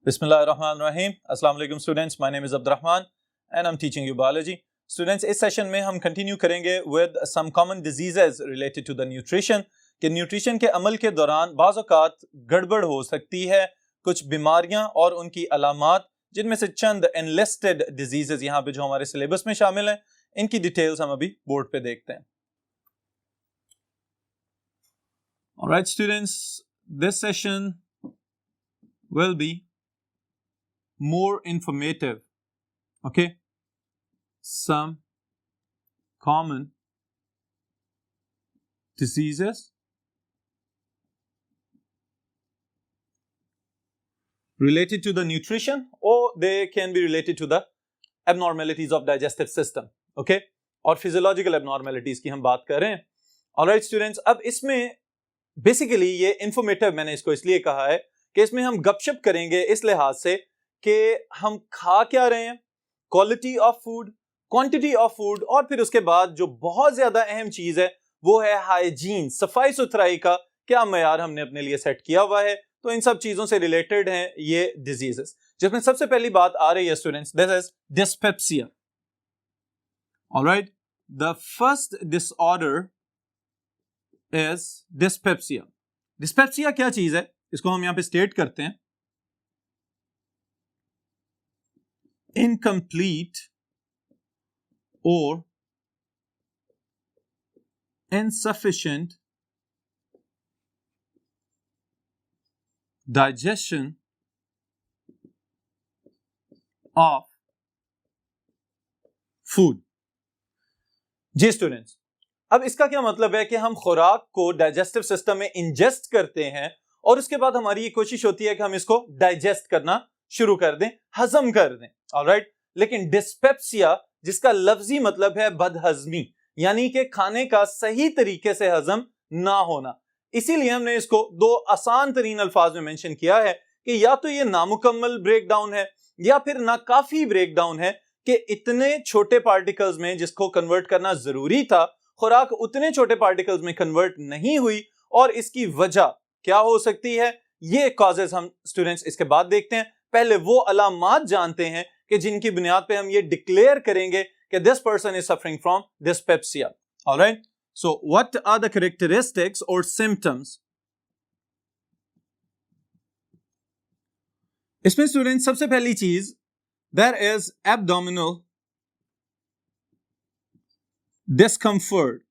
Bismillahirrahmanirrahim. Assalamu alaikum students. My name is Abdurrahman and I'm teaching you biology. Students, इस session में हम continue करेंगे with some common diseases related to the nutrition कि nutrition के अमल के दौरान बाज़ औक़ात गड़बड़ हो सकती है, कुछ बीमारियां और उनकी अलामात, जिनमें से चंद एनलिस्टेड डिजीजेस यहाँ पे जो हमारे सिलेबस में शामिल हैं, इनकी डिटेल्स हम अभी बोर्ड पे देखते हैं. Alright students, this session will be more informative. Okay, some common diseases related to the nutrition, or they can be related to the abnormalities of digestive system. Okay, और physiological abnormalities की हम बात कर रहे हैं. Alright students, अब इसमें basically ये इंफॉर्मेटिव मैंने इसको इसलिए कहा है कि इसमें हम गपशप करेंगे इस लिहाज से कि हम खा क्या रहे हैं, quality of food, quantity of food, और फिर उसके बाद जो बहुत ज्यादा अहम चीज है वो है हाइजीन, सफाई सुथराई का क्या मयार हमने अपने लिए सेट किया हुआ है. तो इन सब चीजों से रिलेटेड हैं ये डिजीजेस, जिसमें सबसे पहली बात आ रही है students, this is dyspepsia. Alright, the first disorder is dyspepsia. Dyspepsia क्या चीज है, इसको हम यहां पे स्टेट करते हैं. इनकम्प्लीट और insufficient digestion of food. जी स्टूडेंट्स, अब इसका क्या मतलब है कि हम खुराक को डाइजेस्टिव सिस्टम में इंजेस्ट करते हैं और उसके बाद हमारी ये कोशिश होती है कि हम इसको डाइजेस्ट करना शुरू कर दें, हजम कर दें. ऑलराइट, लेकिन डिस्पेप्सिया जिसका लफ्जी मतलब है बदहजमी, यानी कि खाने का सही तरीके से हजम ना होना, इसीलिए हमने इसको दो आसान तरीन अल्फाज में मेंशन किया है कि या तो ये नामुकम्मल ब्रेक डाउन है या फिर नाकाफी ब्रेक डाउन है कि इतने छोटे पार्टिकल्स में जिसको कन्वर्ट करना जरूरी था, खुराक उतने छोटे पार्टिकल्स में कन्वर्ट नहीं हुई. और इसकी वजह क्या हो सकती है, ये कॉजेज हम स्टूडेंट्स इसके बाद देखते हैं. पहले वो अलामात जानते हैं कि जिनकी बुनियाद पे हम ये डिक्लेयर करेंगे कि this person is suffering from dyspepsia. All right, so what are the characteristics or symptoms? इसमें स्टूडेंट सबसे पहली चीज, there is abdominal discomfort.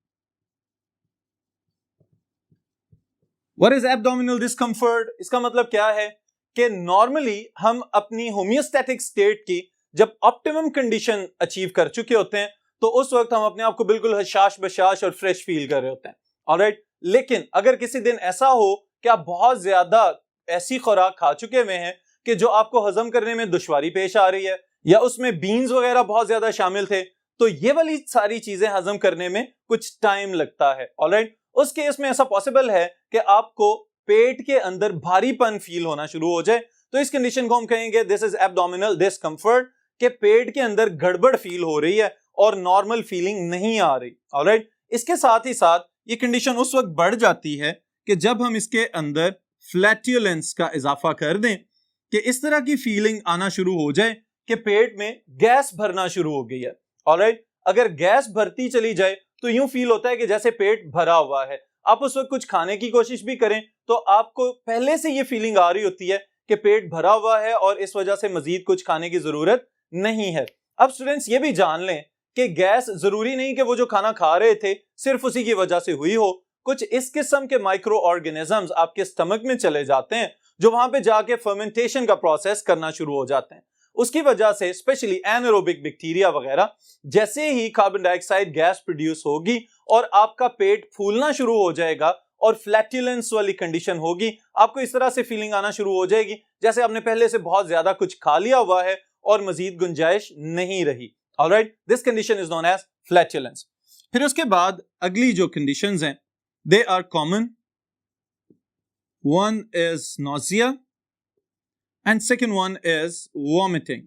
What is abdominal discomfort? इसका मतलब क्या है कि नॉर्मली हम अपनी होम्योस्टैटिक स्टेट की जब ऑप्टिमम कंडीशन अचीव कर चुके होते हैं तो उस वक्त हम अपने आप को बिल्कुल हशाश बशाश और फ्रेश फील कर रहे होते हैं. ऑलराइट, लेकिन अगर किसी दिन ऐसा हो कि आप बहुत ज्यादा ऐसी खुराक खा चुके हुए हैं कि जो आपको हजम करने में दुश्वारी पेश आ रही है, या उसमें बीन्स वगैरह बहुत ज्यादा शामिल थे, तो ये वाली सारी चीजें हजम करने में कुछ टाइम लगता है. ऑलराइट, उस केस में ऐसा पॉसिबल है कि आपको पेट के अंदर भारीपन फील होना शुरू हो जाए. तो इस कंडीशन को हम कहेंगे दिस इज एब्डोमिनल डिस्कम्फर्ट, के पेट के अंदर गड़बड़ फील हो रही है और नॉर्मल फीलिंग नहीं आ रही. ऑलराइट, इसके साथ ही साथ ये कंडीशन उस वक्त बढ़ जाती है कि जब हम इसके अंदर फ्लैटुलेंस का इजाफा कर दें, कि इस तरह की फीलिंग आना शुरू हो जाए कि पेट में गैस भरना शुरू हो गई है. ऑलराइट, अगर गैस भरती चली जाए तो यूं फील होता है कि जैसे पेट भरा हुआ है. आप उस वक्त कुछ खाने की कोशिश भी करें तो आपको पहले से ये फीलिंग आ रही होती है कि पेट भरा हुआ है और इस वजह से मजीद कुछ खाने की जरूरत नहीं है. अब स्टूडेंट्स ये भी जान लें कि गैस जरूरी नहीं कि वो जो खाना खा रहे थे सिर्फ उसी की वजह से हुई हो. कुछ इस किस्म के माइक्रो ऑर्गेनिजम्स आपके स्टमक में चले जाते हैं जो वहां पे जाके फर्मेंटेशन का प्रोसेस करना शुरू हो जाते हैं. उसकी वजह से स्पेशली एनारोबिक बैक्टीरिया वगैरह, जैसे ही कार्बन डाइऑक्साइड गैस प्रोड्यूस होगी और आपका पेट फूलना शुरू हो जाएगा और फ्लैटुलेंस वाली कंडीशन होगी, आपको इस तरह से फीलिंग आना शुरू हो जाएगी जैसे आपने पहले से बहुत ज्यादा कुछ खा लिया हुआ है और मजीद गुंजाइश नहीं रही. Alright, this condition is known as flatulence. फिर उसके बाद अगली जो कंडीशंस हैं, they are common. One is nausea and second one is vomiting.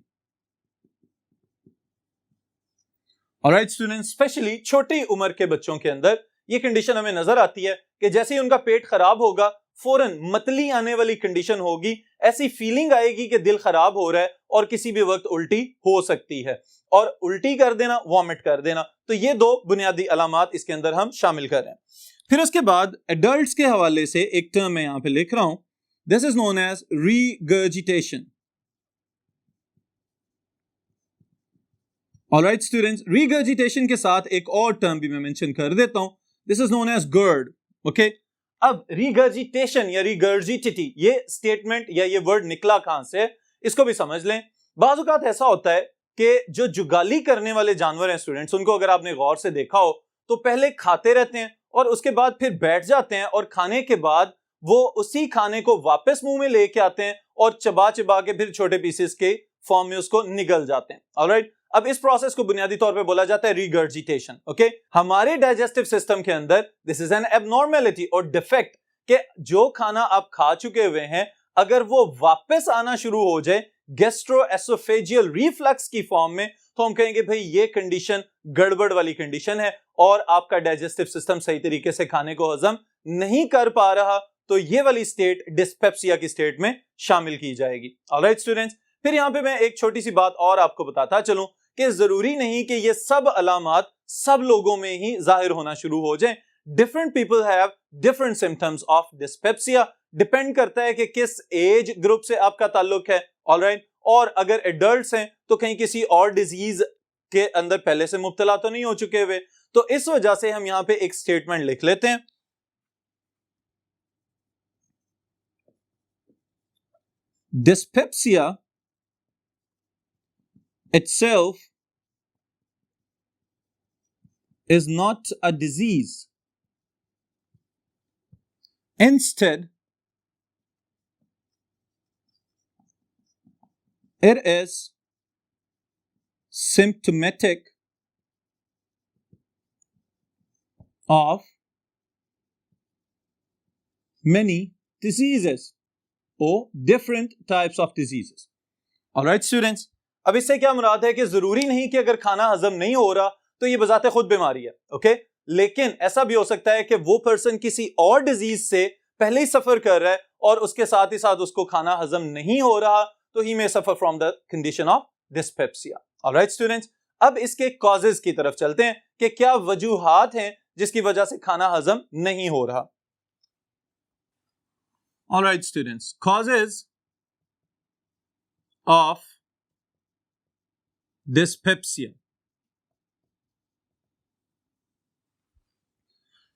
Alright students, specially छोटी उम्र के बच्चों के अंदर ये कंडीशन हमें नजर आती है कि जैसे ही उनका पेट खराब होगा फौरन मतली आने वाली कंडीशन होगी, ऐसी फीलिंग आएगी कि दिल खराब हो रहा है और किसी भी वक्त उल्टी हो सकती है, और उल्टी कर देना, वॉमिट कर देना। तो ये दो बुनियादी अलामात इसके अंदर हम शामिल कर रहे हैं। फिर उसके बाद एडल्ट्स के हवाले से एक टर्म मैं यहां पे लिख रहा हूं, this is known as regurgitation. Alright students, regurgitation के साथ एक और टर्म भी मैं मेंशन कर देता हूं, this is known as GERD. Okay, अब रीगर्जिटेशन या रीगर्जिटिटी, ये स्टेटमेंट या ये वर्ड निकला कहां से, इसको भी समझ लें। बाज़ औक़ात ऐसा होता है कि जो जुगाली करने वाले जानवर हैं स्टूडेंट्स, उनको अगर आपने गौर से देखा हो तो पहले खाते रहते हैं और उसके बाद फिर बैठ जाते हैं, और खाने के बाद वो उसी खाने को वापस मुंह में लेके आते हैं और चबा चबा के फिर छोटे पीसेस के फॉर्म में उसको निगल जाते हैं। ऑलराइट, अब इस प्रोसेस को बुनियादी तौर पे बोला जाता है रीगर्जिटेशन। ओके, हमारे डाइजेस्टिव सिस्टम के अंदर दिस इज एन एबनॉर्मेलिटी और डिफेक्ट कि जो खाना आप खा चुके हुए हैं अगर वो वापस आना शुरू हो जाए गैस्ट्रोएसोफेजियल रिफ्लक्स की फॉर्म में, तो हम कहेंगे भाई ये कंडीशन गड़बड़ वाली कंडीशन है और आपका डाइजेस्टिव सिस्टम सही तरीके से खाने को हजम नहीं कर पा रहा, तो ये वाली स्टेट डिस्पेप्सिया की स्टेट में शामिल की जाएगी। ऑलराइट स्टूडेंट्स, फिर यहां पे मैं एक छोटी सी बात और आपको बताता चलूं कि जरूरी नहीं कि ये सब अलामात सब लोगों में ही जाहिर होना शुरू हो जाएं। Different people have different symptoms of dyspepsia, depend करता है कि किस एज ग्रुप से आपका ताल्लुक है। ऑलराइट, और अगर एडल्ट्स हैं तो कहीं किसी और डिजीज के अंदर पहले से मुब्तला तो नहीं हो चुके हुए, तो इस वजह से हम यहां पे एक स्टेटमेंट लिख लेते हैं, dyspepsia itself is not a disease. Instead, it is symptomatic of many diseases or different types of diseases. Alright students, अब इससे क्या मुराद है कि जरूरी नहीं कि अगर खाना हजम नहीं हो रहा तो ये बजाते खुद बीमारी है। ओके, लेकिन ऐसा भी हो सकता है कि वो पर्सन किसी और डिजीज से पहले ही सफर कर रहा है और उसके साथ ही साथ उसको खाना हजम नहीं हो रहा, तो he may suffer from the condition of dyspepsia. Alright students, अब इसके कॉजेज की तरफ चलते हैं कि क्या वजूहात हैं जिसकी वजह से खाना हजम नहीं हो रहा। Alright students, causes of dyspepsia.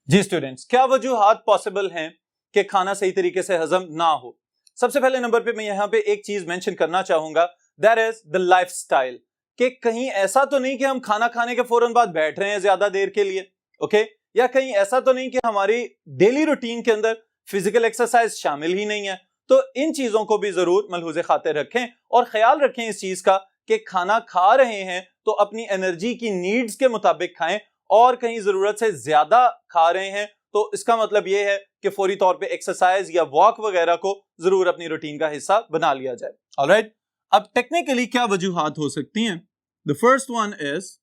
जी स्टूडेंट्स, क्या वजूहात पॉसिबल हैं कि खाना सही तरीके से हजम ना हो। सबसे पहले नंबर पे मैं यहां पे एक चीज मेंशन करना चाहूंगा, दैट इज द लाइफस्टाइल, कि कहीं ऐसा तो नहीं कि हम खाना खाने के फौरन बाद बैठ रहे हैं ज्यादा देर के लिए, ओके, या कहीं ऐसा तो नहीं कि हमारी डेली रूटीन के अंदर फिजिकल एक्सरसाइज शामिल ही नहीं है। तो इन चीजों को भी जरूर मलहूज़े खातिर रखें और ख्याल रखें इस चीज का कि खाना खा रहे हैं तो अपनी एनर्जी की नीड्स के मुताबिक खाएं, और कहीं जरूरत से ज्यादा खा रहे हैं तो इसका मतलब यह है कि फौरी तौर पे एक्सरसाइज या वॉक वगैरह को जरूर अपनी रूटीन का हिस्सा बना लिया जाए। ऑलराइट, अब टेक्निकली क्या वजूहात हो सकती हैं। The first one is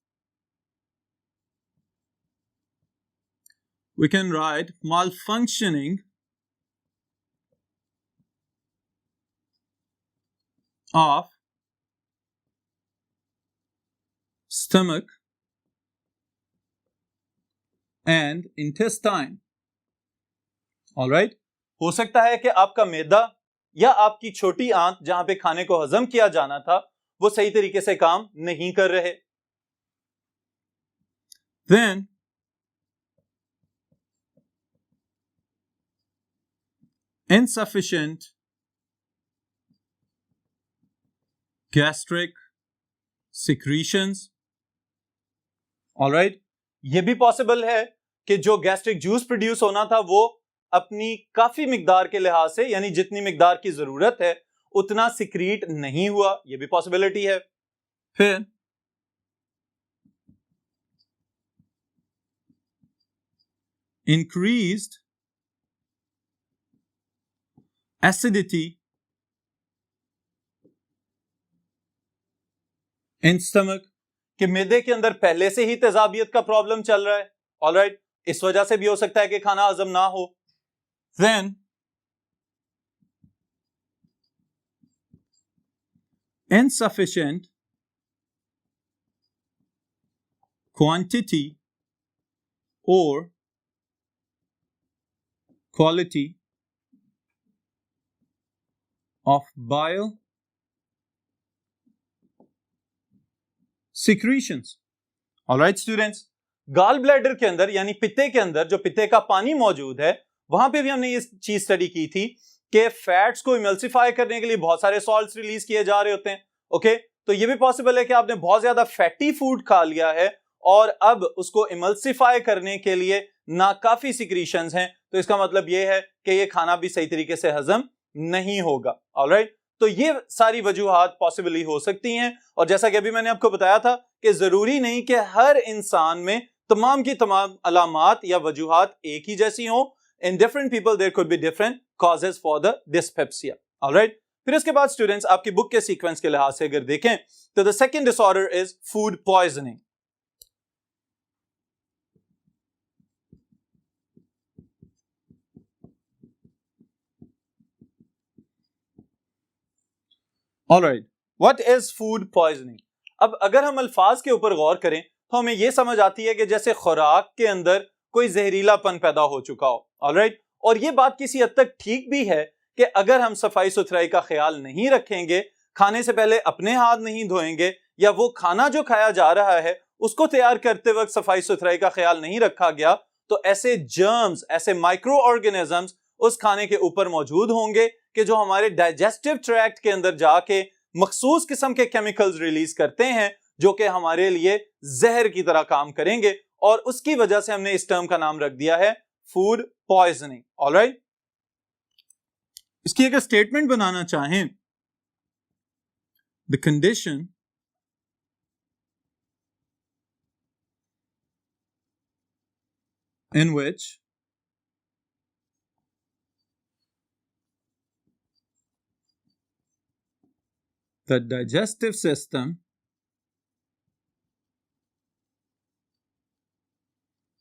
we can write malfunctioning of stomach and intestine. Alright, हो सकता है कि आपका मैदा या आपकी छोटी आंत जहां पे खाने को हजम किया जाना था वो सही तरीके से काम नहीं कर रहे। Then insufficient gastric secretions. Alright, ये भी पॉसिबल है कि जो गैस्ट्रिक जूस प्रोड्यूस होना था वो अपनी काफी मिकदार के लिहाज से, यानी जितनी मिकदार की जरूरत है उतना सिक्रीट नहीं हुआ, ये भी पॉसिबिलिटी है। फिर इंक्रीज्ड एसिडिटी इन स्टमक, कि मैदे के अंदर पहले से ही तेजाबियत का प्रॉब्लम चल रहा है। ऑलराइट, इस वजह से भी हो सकता है कि खाना हजम ना हो। Then insufficient quantity or quality of bile secretions. Alright students, gall bladder के अंदर यानी पित्ते के अंदर जो पित्ते का पानी मौजूद है वहां पे भी हमने ये चीज स्टडी की थी कि फैट्स को इमल्सिफाई करने के लिए बहुत सारे सॉल्ट्स रिलीज किए जा रहे होते हैं. ओके, तो ये भी पॉसिबल है कि आपने बहुत ज्यादा फैटी फूड खा लिया है और अब उसको इमल्सिफाई करने के लिए नाकाफी सिक्रीशंस हैं, तो इसका मतलब ये है कि ये खाना भी सही तरीके से हजम नहीं होगा. ऑलराइट, तो ये सारी वजूहात पॉसिबली हो सकती हैं. और जैसा कि अभी मैंने आपको बताया था कि जरूरी नहीं कि हर इंसान में तमाम की तमाम अलामात या वजूहात एक ही जैसी हो. In different people there could be different causes for the dyspepsia. Alright, फिर इसके बाद स्टूडेंट्स आपकी बुक के सीक्वेंस के लिहाज से अगर देखें तो the second disorder is food poisoning. Alright, what is food poisoning? अब अगर हम अल्फाज के ऊपर गौर करें तो हमें यह समझ आती है कि जैसे खुराक के अंदर कोई जहरीलापन पैदा हो चुका हो. ऑलराइट, और ये बात किसी हद तक ठीक भी है कि अगर हम सफाई सुथराई का ख्याल नहीं रखेंगे, खाने से पहले अपने हाथ नहीं धोएंगे या वो खाना जो खाया जा रहा है उसको तैयार करते वक्त सफाई सुथराई का ख्याल नहीं रखा गया, तो ऐसे जर्म्स, ऐसे माइक्रो ऑर्गेनिजम्स उस खाने के ऊपर मौजूद होंगे कि जो हमारे डाइजेस्टिव ट्रैक्ट के अंदर जाके मखसूस किस्म के केमिकल्स रिलीज करते हैं जो कि हमारे लिए जहर की तरह काम करेंगे, और उसकी वजह से हमने इस टर्म का नाम रख दिया है फूड पॉइजनिंग. ऑलराइट, इसकी अगर स्टेटमेंट बनाना चाहें, the condition in which the digestive system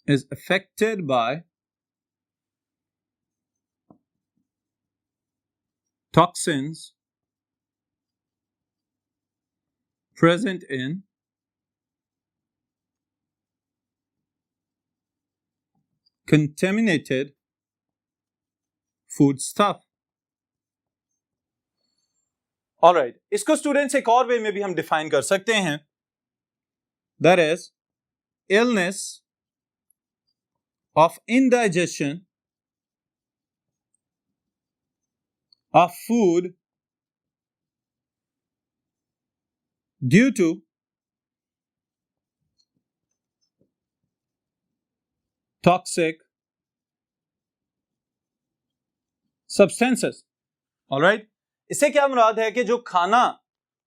is affected by toxins present in contaminated food stuff. Alright, इसको स्टूडेंट्स एक और वे में भी हम डिफाइन कर सकते हैं. That is illness of indigestion of food due to toxic substances. Alright, इससे क्या मुराद है कि जो खाना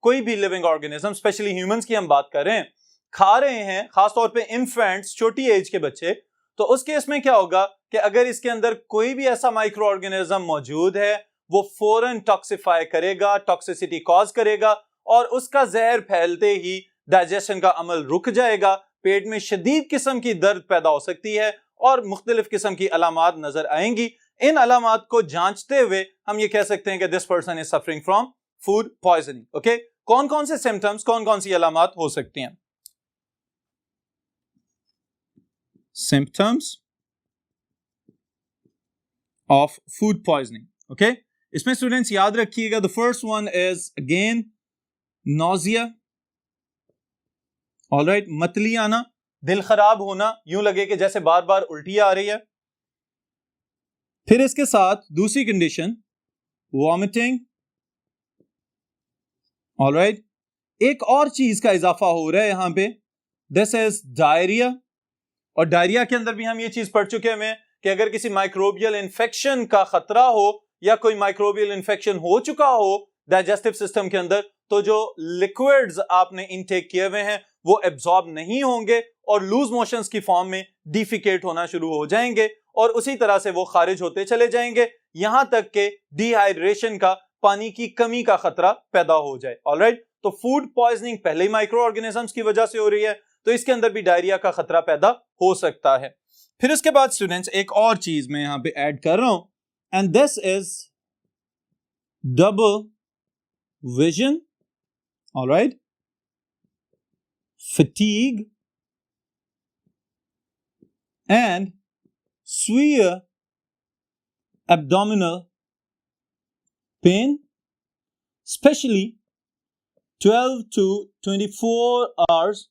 कोई भी लिविंग ऑर्गेनिज्म, स्पेशली ह्यूमंस की हम बात कर रहे हैं, खा रहे हैं, खासतौर पे इन्फेंट्स, छोटी एज के बच्चे, तो उस केस में क्या होगा कि अगर इसके अंदर कोई भी ऐसा माइक्रो ऑर्गेनिज्म मौजूद है वो फौरन टॉक्सिफाई करेगा, टॉक्सिसिटी कॉज करेगा और उसका जहर फैलते ही डाइजेशन का अमल रुक जाएगा, पेट में शदीद किस्म की दर्द पैदा हो सकती है और मुख्तलिफ किस्म की अलामात नजर आएंगी. इन अलामात को जांचते हुए हम ये कह सकते हैं कि this person is suffering from food poisoning. Okay, कौन कौन से सिम्टम्स, कौन कौन सी अलामात हो सकती हैं? Symptoms of food poisoning. Okay, इसमें स्टूडेंट्स याद रखिएगा, the first one is again nausea. Alright, मतली आना, दिल खराब होना, यूं लगे कि जैसे बार बार उल्टी आ रही है. फिर इसके साथ दूसरी कंडीशन वॉमिटिंग. ऑलराइट, एक और चीज का इजाफा हो रहा है यहां पे, दिस इज डायरिया. और डायरिया के अंदर भी हम ये चीज पढ़ चुके हैं कि अगर किसी माइक्रोबियल इन्फेक्शन का खतरा हो या कोई माइक्रोबियल इन्फेक्शन हो चुका हो डाइजेस्टिव सिस्टम के अंदर, तो जो लिक्विड्स आपने इनटेक किए हुए हैं वो एब्जॉर्ब नहीं होंगे और लूज मोशंस की फॉर्म में डिफिकेट होना शुरू हो जाएंगे और उसी तरह से वो खारिज होते चले जाएंगे, यहां तक कि डिहाइड्रेशन का, पानी की कमी का खतरा पैदा हो जाए. ऑलराइट, तो फूड पॉइजनिंग पहले ही माइक्रो ऑर्गेनिजम्स की वजह से हो रही है, तो इसके अंदर भी डायरिया का खतरा पैदा हो सकता है. फिर उसके बाद स्टूडेंट्स एक और चीज मैं यहां पे ऐड कर रहा हूं, and this is double vision all right, fatigue and severe abdominal pain, especially 12 to 24 hours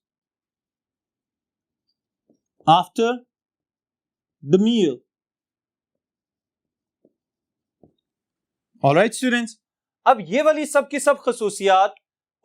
after the meal. Alright students, अब ये वाली सब की सब खसूसियात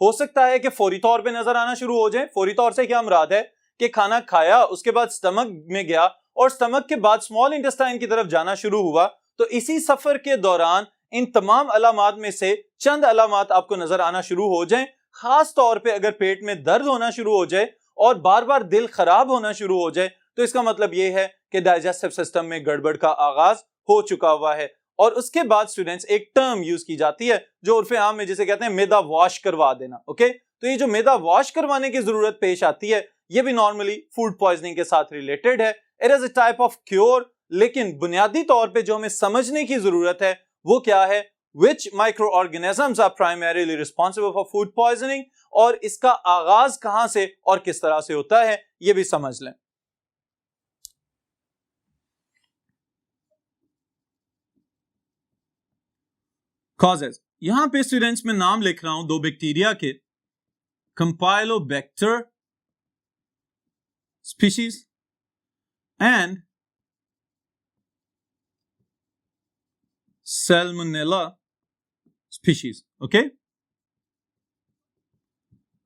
हो सकता है कि फौरी तौर पे नजर आना शुरू हो जाए। फौरी तौर से क्या मुराद है कि खाना खाया, उसके बाद स्टमक में गया और स्टमक के बाद स्मॉल इंटेस्टाइन की तरफ जाना शुरू हुआ, तो इसी सफर के दौरान इन तमाम अलामात में से चंद अलामात आपको नजर आना शुरू हो जाएं। खास तौर पे अगर पेट में दर्द होना शुरू हो जाए और बार बार दिल खराब होना शुरू हो जाए, तो इसका मतलब यह है कि डाइजेस्टिव सिस्टम में गड़बड़ का आगाज हो चुका हुआ है। और उसके बाद स्टूडेंट्स एक टर्म यूज की जाती है जो उर्फे आम में जिसे कहते हैं मैदा वॉश करवा देना। ओके, तो ये जो मैदा वॉश करवाने की जरूरत पेश आती है, ये भी नॉर्मली फूड पॉइजनिंग के साथ रिलेटेड है। It is a type of cure, लेकिन बुनियादी तौर पे जो हमें समझने की जरूरत है वो क्या है, which microorganisms are primarily responsible for food poisoning, और इसका आगाज कहां से और किस तरह से होता है ये भी समझ लें। कॉजेज, यहां पे स्टूडेंट्स में नाम लिख रहा हूं दो बैक्टीरिया के, Campylobacter species and Salmonella species. Okay,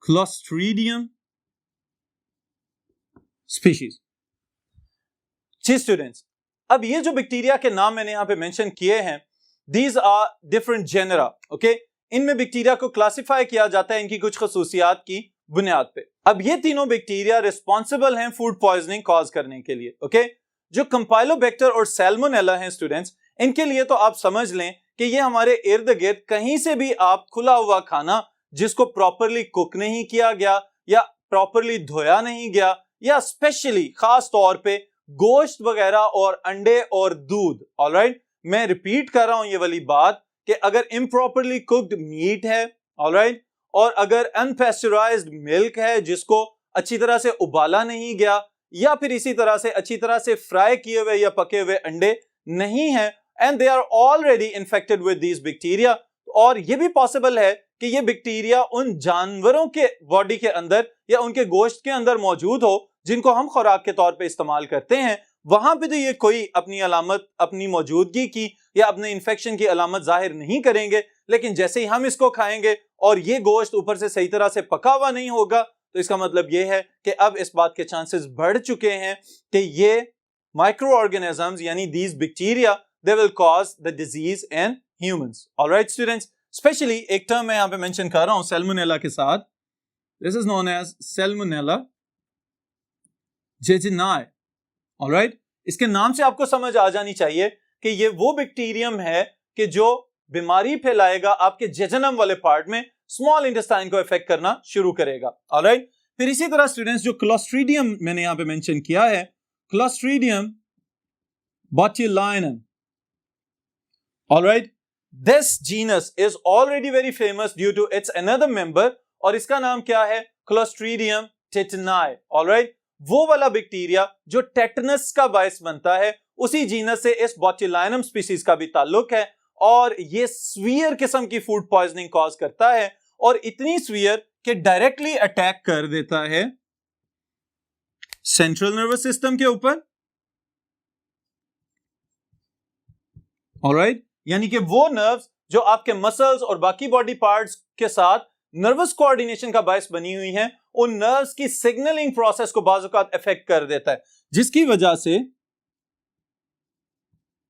Clostridium species. जी स्टूडेंट्स, अब ये जो बैक्टीरिया के नाम मैंने यहां पे मेंशन किए हैं, these are different genera. Okay, इनमें बैक्टीरिया को क्लासिफाई किया जाता है इनकी कुछ खसूसियात की बुनियाद पे। अब ये तीनों बैक्टीरिया रिस्पॉन्सिबल हैं फूड पॉइजनिंग कॉज करने के लिए। ओके, जो कंपाइलोबैक्टर और सैल्मोनेला हैं स्टूडेंट्स, इनके लिए तो आप समझ लें कि ये हमारे इर्द गिर्द कहीं से भी आप खुला हुआ खाना जिसको प्रॉपरली कुक नहीं किया गया या प्रॉपरली धोया नहीं गया, या स्पेशली खास तौर पे गोश्त वगैरह और अंडे और दूध, ऑलराइट, मैं रिपीट कर रहा हूं ये वाली बात कि अगर इम्प्रॉपरली कुक्ड मीट है, ऑलराइट, और अगर अनपेस्चराइज्ड मिल्क है जिसको अच्छी तरह से उबाला नहीं गया, या फिर इसी तरह से अच्छी तरह से फ्राई किए हुए या पके हुए अंडे नहीं है, and they are already infected with these bacteria, और ये भी पॉसिबल है कि ये बैक्टीरिया उन जानवरों के बॉडी के अंदर या उनके गोश्त के अंदर मौजूद हो जिनको हम खुराक के तौर पे इस्तेमाल करते हैं। वहां पे तो ये कोई अपनी अलामत, अपनी मौजूदगी की या अपने इन्फेक्शन की अलामत जाहिर नहीं करेंगे, लेकिन जैसे ही हम इसको खाएंगे और ये गोश्त ऊपर से सही तरह से पका हुआ नहीं होगा, तो इसका मतलब ये है कि अब इस बात के चांसेस बढ़ चुके हैं कि ये माइक्रो ऑर्गेनिजम्स यानी these bacteria they will cause the disease in humans. Alright students, specially एक टर्म मैं यहां पे मेंशन कर रहा हूं सैल्मोनेला के साथ, this is known as Salmonella jejuni. Alright, इसके नाम से आपको समझ आ जानी चाहिए कि ये वो बैक्टीरियम है कि जो बीमारी फैलाएगा आपके जेजनम वाले पार्ट में, स्मॉल इंटेस्टाइन को इफेक्ट करना शुरू करेगा। ऑलराइट, फिर इसी तरह स्टूडेंट्स जो क्लोस्ट्रीडियम मैंने यहां पे मेंशन किया है, Clostridium botulinum, alright, this genus is already very famous due to its another member, और इसका नाम क्या है, क्लोस्ट्रीडियम टेटनाई। ऑलराइट, वो वाला बैक्टीरिया जो टेटनस का बायस बनता है, उसी जीनस से इस बोट्युलिनम स्पीशीज का भी ताल्लुक है, और ये स्वीयर किस्म की फूड पॉइजनिंग कॉज करता है, और इतनी स्वीयर कि डायरेक्टली अटैक कर देता है सेंट्रल नर्वस सिस्टम के ऊपर। ऑलराइट, यानी कि वो नर्व्स जो आपके मसल्स और बाकी बॉडी पार्ट्स के साथ नर्वस कोऑर्डिनेशन का बायस बनी हुई हैं, उन नर्व्स की सिग्नलिंग प्रोसेस को बाज़ औक़ात अफेक्ट कर देता है, जिसकी वजह से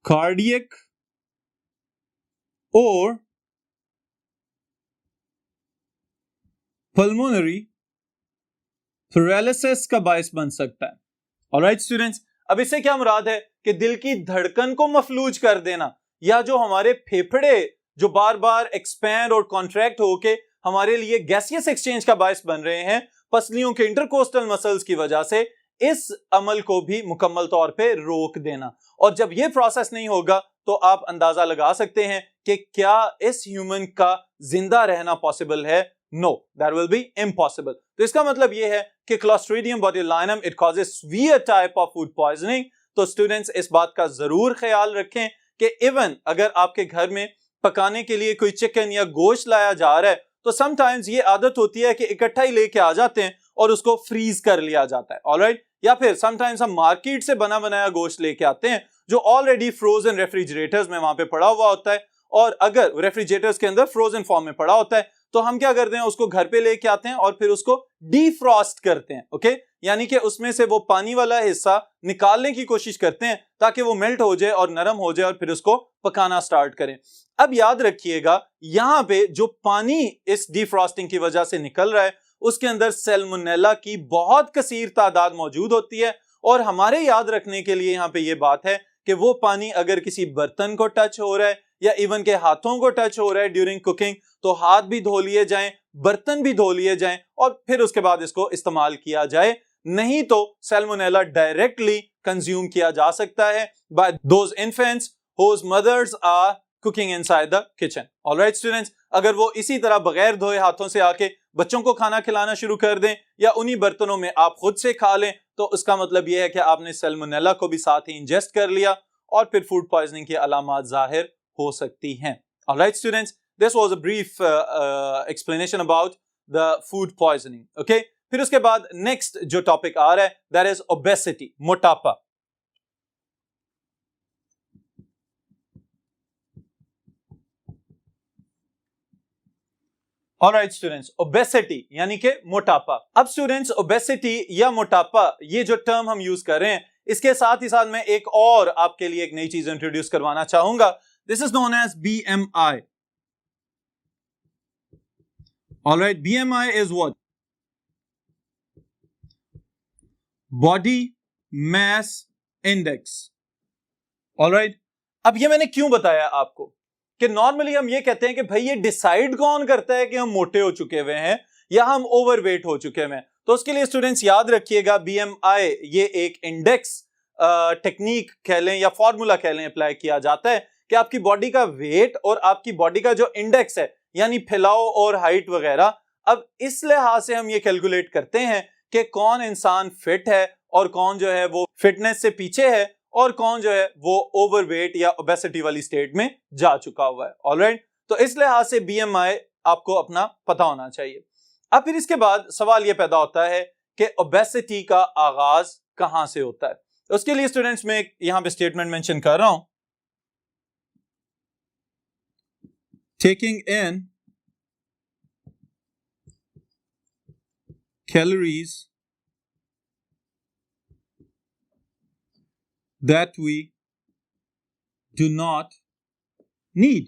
कार्डियक और पल्मोनरी पैरालिसिस का बायस बन सकता है। ऑलराइट स्टूडेंट्स, अब इससे क्या मुराद है कि दिल की धड़कन को मफलूज कर देना, या जो हमारे फेफड़े जो बार बार एक्सपैंड और कॉन्ट्रैक्ट होके हमारे लिए गैसियस एक्सचेंज का बायस बन रहे हैं पसलियों के इंटरकोस्टल मसल्स की वजह से, इस अमल को भी मुकम्मल तौर पे रोक देना। और जब ये प्रोसेस नहीं होगा तो आप अंदाजा लगा सकते हैं कि क्या इस ह्यूमन का जिंदा रहना पॉसिबल है no, that will be impossible. तो इसका मतलब ये है कि Clostridium botulinum it causes severe type of food poisoning. तो स्टूडेंट्स इस बात का जरूर ख्याल रखें कि इवन अगर आपके घर में पकाने के लिए कोई चिकन या गोश्त लाया जा रहा है तो समटाइम्स ये आदत होती है कि इकट्ठा ही लेके आ जाते हैं और उसको फ्रीज कर लिया जाता है, ऑलराइट। या फिर समटाइम्स हम मार्केट से बना बनाया गोश्त लेके आते हैं जो ऑलरेडी फ्रोजन रेफ्रिजरेटर्स में वहां पे पड़ा हुआ होता है, और अगर रेफ्रिजरेटर्स के अंदर फ्रोजन फॉर्म में पड़ा होता है तो हम क्या करते हैं, उसको घर पे लेके आते हैं और फिर उसको डीफ्रॉस्ट करते हैं, ओके। यानी कि उसमें से वो पानी वाला हिस्सा निकालने की कोशिश करते हैं ताकि वो मेल्ट हो जाए और नरम हो जाए और फिर उसको पकाना स्टार्ट करें। अब याद रखिएगा यहां पे जो पानी इस डीफ्रॉस्टिंग की वजह से निकल रहा है उसके अंदर सैल्मोनेला की बहुत कसीर तादाद मौजूद होती है, और हमारे याद रखने के लिए यहां पे ये बात है कि वो पानी अगर किसी बर्तन को टच हो रहा है या इवन के हाथों को टच हो रहा है ड्यूरिंग कुकिंग तो हाथ भी धो लिए जाएं, बर्तन भी धो लिए जाएं और फिर उसके बाद इसको इस्तेमाल किया जाए, नहीं तो सैल्मोनेला डायरेक्टली कंज्यूम किया जा सकता है by those infants whose mothers are cooking inside the kitchen. Alright students, अगर वो इसी तरह बगैर धोए हाथों से आके बच्चों को खाना खिलाना शुरू कर दें या उन्हीं बर्तनों में आप खुद से खा लें तो उसका मतलब यह है कि आपने सैल्मोनेला को भी साथ ही इंजेस्ट कर लिया और फिर फूड पॉइजनिंग की अलामात जाहिर हो सकती हैं। Alright students, this was a brief explanation about the food poisoning. Okay? फिर उसके बाद नेक्स्ट जो टॉपिक आ रहा है that is obesity, मोटापा। Alright students, obesity यानी कि मोटापा। अब स्टूडेंट्स obesity या मोटापा ये जो टर्म हम यूज कर रहे हैं इसके साथ ही साथ मैं एक और आपके लिए एक नई चीज इंट्रोड्यूस करवाना चाहूंगा। This is known as BMI. Alright, BMI is what? Body Mass Index. Alright, अब ये मैंने क्यों बताया आपको कि नॉर्मली हम ये कहते हैं कि भाई ये डिसाइड कौन करता है कि हम मोटे हो चुके हुए हैं या हम ओवरवेट हो चुके हैं। तो उसके लिए स्टूडेंट्स याद रखिएगा BMI ये एक इंडेक्स टेक्निक कह लें या फॉर्मूला कह लें अप्लाई किया जाता है कि आपकी बॉडी का वेट और आपकी बॉडी का जो इंडेक्स है यानी फैलाव और हाइट वगैरह, अब इस लिहाज से हम ये कैलकुलेट करते हैं कि कौन इंसान फिट है और कौन जो है वो फिटनेस से पीछे है और कौन जो है वो ओवरवेट या ओबेसिटी वाली स्टेट में जा चुका हुआ है। ऑलराइट, तो इस लिहाज से BMI आपको अपना पता होना चाहिए। अब फिर इसके बाद सवाल ये पैदा होता है कि ओबेसिटी का आगाज कहां से होता है। उसके लिए स्टूडेंट्स में यहां पे स्टेटमेंट मेंशन कर रहा हूं, taking in calories that we do not need.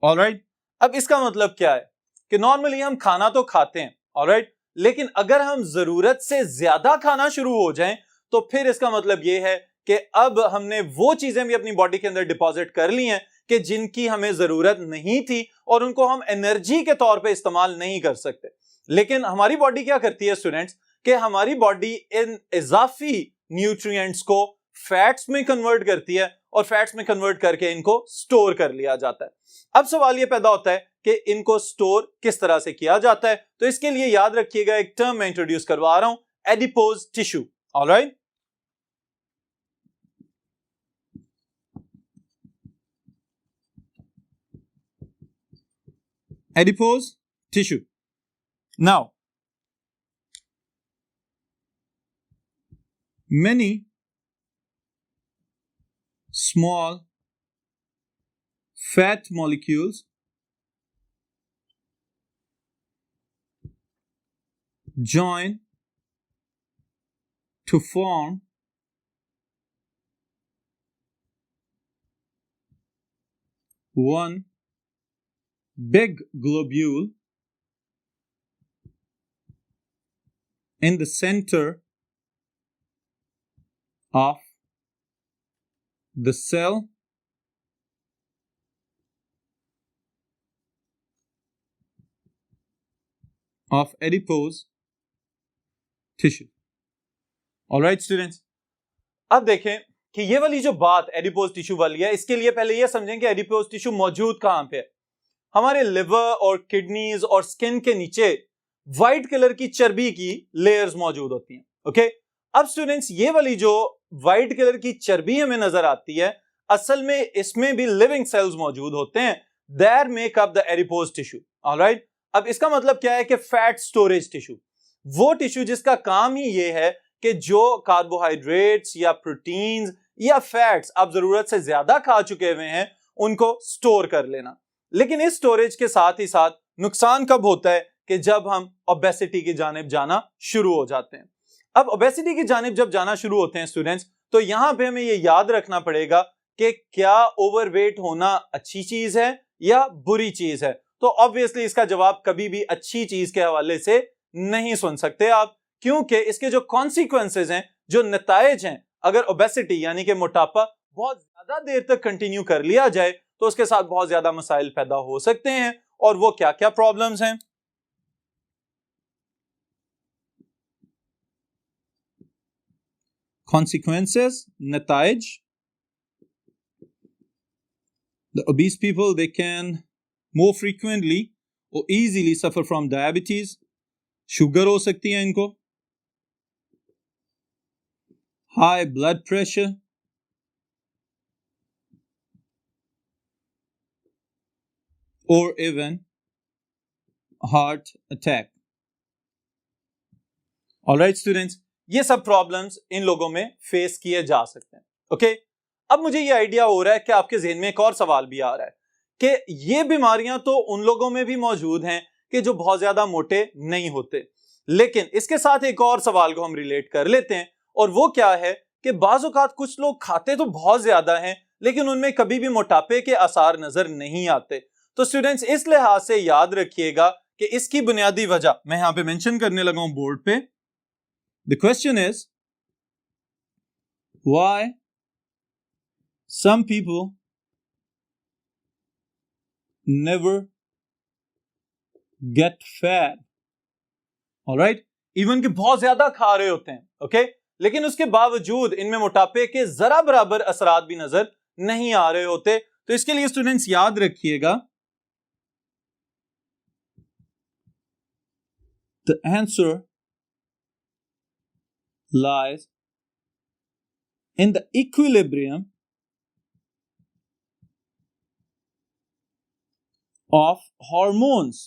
Alright, अब इसका मतलब क्या है कि नॉर्मली हम खाना तो खाते हैं, ऑलराइट, लेकिन अगर हम जरूरत से ज्यादा खाना शुरू हो जाएं तो फिर इसका मतलब यह है कि अब हमने वो चीजें भी अपनी बॉडी के अंदर डिपॉजिट कर ली हैं कि जिनकी हमें जरूरत नहीं थी और उनको हम एनर्जी के तौर पे इस्तेमाल नहीं कर सकते। लेकिन हमारी बॉडी क्या करती है स्टूडेंट्स कि हमारी बॉडी इन इजाफी न्यूट्रिएंट्स को फैट्स में कन्वर्ट करती है और फैट्स में कन्वर्ट करके इनको स्टोर कर लिया जाता है। अब सवाल यह पैदा होता है कि इनको स्टोर किस तरह से किया जाता है, तो इसके लिए याद रखिएगा एक टर्म मैं इंट्रोड्यूस करवा रहा हूं, adipose tissue. Alright, adipose tissue. Now, many small fat molecules join to form one big globule in the center of the cell of adipose tissue. All right students, अब देखें कि ये वाली जो बात एडिपोज टिश्यू वाली है इसके लिए पहले ये समझें कि एडिपोज टिश्यू मौजूद कहां पे है। हमारे लिवर और किडनीज और स्किन के नीचे व्हाइट कलर की चर्बी की लेयर्स मौजूद होती हैं। ओके, अब स्टूडेंट्स ये वाली जो व्हाइट कलर की चर्बी हमें नजर आती है, असल में इसमें भी लिविंग सेल्स मौजूद होते हैं, that make up the adipose tissue. Alright, अब इसका मतलब क्या है कि फैट स्टोरेज टिश्यू, वो टिश्यू जिसका काम ही ये है कि जो कार्बोहाइड्रेट्स या प्रोटीन्स या फैट्स आप जरूरत से ज्यादा खा चुके हुए हैं उनको स्टोर कर लेना। लेकिन इस स्टोरेज के साथ ही साथ नुकसान कब होता है कि जब हम ओबेसिटी की जानिब जाना शुरू हो जाते हैं। अब ओबेसिटी की जानिब जब जाना शुरू होते हैं स्टूडेंट्स, तो यहां पे हमें ये याद रखना पड़ेगा कि क्या ओवरवेट होना अच्छी चीज है या बुरी चीज है। तो ऑब्वियसली इसका जवाब कभी भी अच्छी चीज के हवाले से नहीं सुन सकते आप, क्योंकि इसके जो कॉन्सिक्वेंसेज हैं, जो नतायज हैं, अगर ओबेसिटी यानी कि मोटापा बहुत ज्यादा देर तक कंटिन्यू कर लिया जाए तो उसके साथ बहुत ज्यादा मसाइल पैदा हो सकते हैं। और वो क्या क्या प्रॉब्लम्स हैं? Consequences, नताइज। The obese people, they can more frequently or easily suffer from diabetes, sugar हो सकती है इनको, high blood pressure, or even heart attack. Alright students, ये सब प्रॉब्लम्स इन लोगों में फेस किए जा सकते हैं। ओके, अब मुझे ये आइडिया हो रहा है कि आपके ज़हन में एक और सवाल भी आ रहा है कि ये बीमारियां तो उन लोगों में भी मौजूद हैं कि जो बहुत ज्यादा मोटे नहीं होते, लेकिन इसके साथ एक और सवाल को हम रिलेट कर लेते हैं, और वो क्या है कि बाज़ औक़ात कुछ लोग खाते तो बहुत ज्यादा हैं लेकिन उनमें कभी भी मोटापे के आसार नजर नहीं आते। तो स्टूडेंट्स इस लिहाज से याद रखिएगा कि इसकी बुनियादी वजह मैं यहां पे मेंशन करने लगा हूं बोर्ड पे। The question is, why some people never get fat? Alright, even कि बहुत ज्यादा खा रहे होते हैं, ओके, लेकिन उसके बावजूद इनमें मोटापे के जरा बराबर असरात भी नजर नहीं आ रहे होते। तो इसके लिए स्टूडेंट्स याद रखिएगा, the answer lies in the equilibrium of hormones.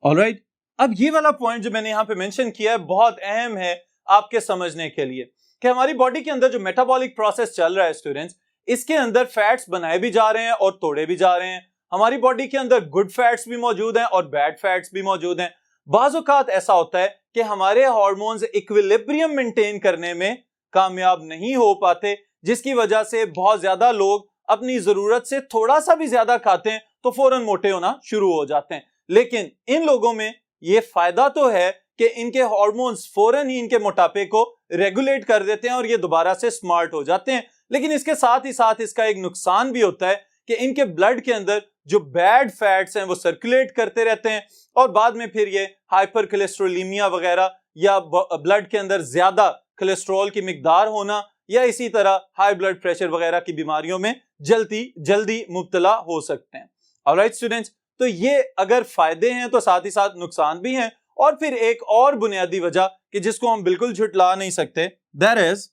Alright, अब ये वाला पॉइंट जो मैंने यहां पे मेंशन किया है बहुत अहम है आपके समझने के लिए कि हमारी बॉडी के अंदर जो मेटाबॉलिक प्रोसेस चल रहा है स्टूडेंट्स, इसके अंदर फैट्स बनाए भी जा रहे हैं और तोड़े भी जा रहे हैं। हमारी बॉडी के अंदर गुड फैट्स भी मौजूद हैं और बैड फैट्स भी मौजूद हैं। बाज़ औक़ात ऐसा होता है कि हमारे हार्मोन्स इक्विलिब्रियम मेंटेन करने में कामयाब नहीं हो पाते, जिसकी वजह से बहुत ज्यादा लोग अपनी जरूरत से थोड़ा सा भी ज्यादा खाते हैं तो फौरन मोटे होना शुरू हो जाते हैं। लेकिन इन लोगों में ये फायदा तो है कि इनके हार्मोन्स फौरन ही इनके मोटापे को रेगुलेट कर देते हैं और ये दोबारा से स्मार्ट हो जाते हैं। लेकिन इसके साथ ही साथ इसका एक नुकसान भी होता है कि इनके ब्लड के अंदर जो बैड फैट्स हैं वो सर्कुलेट करते रहते हैं और बाद में फिर ये हाइपर कोलेस्ट्रोलीमिया वगैरह या ब्लड के अंदर ज्यादा कोलेस्ट्रॉल की मिकदार होना या इसी तरह हाई ब्लड प्रेशर वगैरह की बीमारियों में जल्दी मुब्तला हो सकते हैं। ऑलराइट स्टूडेंट्स, तो ये अगर फायदे हैं तो साथ ही साथ नुकसान भी हैं। और फिर एक और बुनियादी वजह कि जिसको हम बिल्कुल झुटला नहीं सकते, दैट इज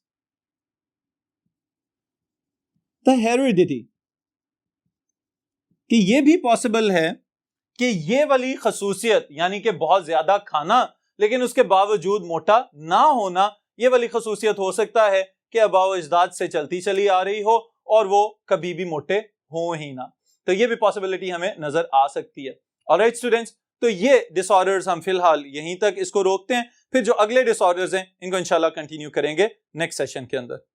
द हेरिडिटी, कि ये भी पॉसिबल है कि ये वाली खसूसियत यानी कि बहुत ज्यादा खाना लेकिन उसके बावजूद मोटा ना होना, ये वाली खसूसियत हो सकता है कि आबाओ अजदाद से चलती चली आ रही हो और वो कभी भी मोटे हो ही ना। तो ये भी पॉसिबिलिटी हमें नजर आ सकती है। ऑलराइट स्टूडेंट्स, तो ये डिसऑर्डर्स हम फिलहाल यहीं तक इसको रोकते हैं, फिर जो अगले डिसऑर्डर्स हैं इनको इंशाल्लाह कंटिन्यू करेंगे नेक्स्ट सेशन के अंदर।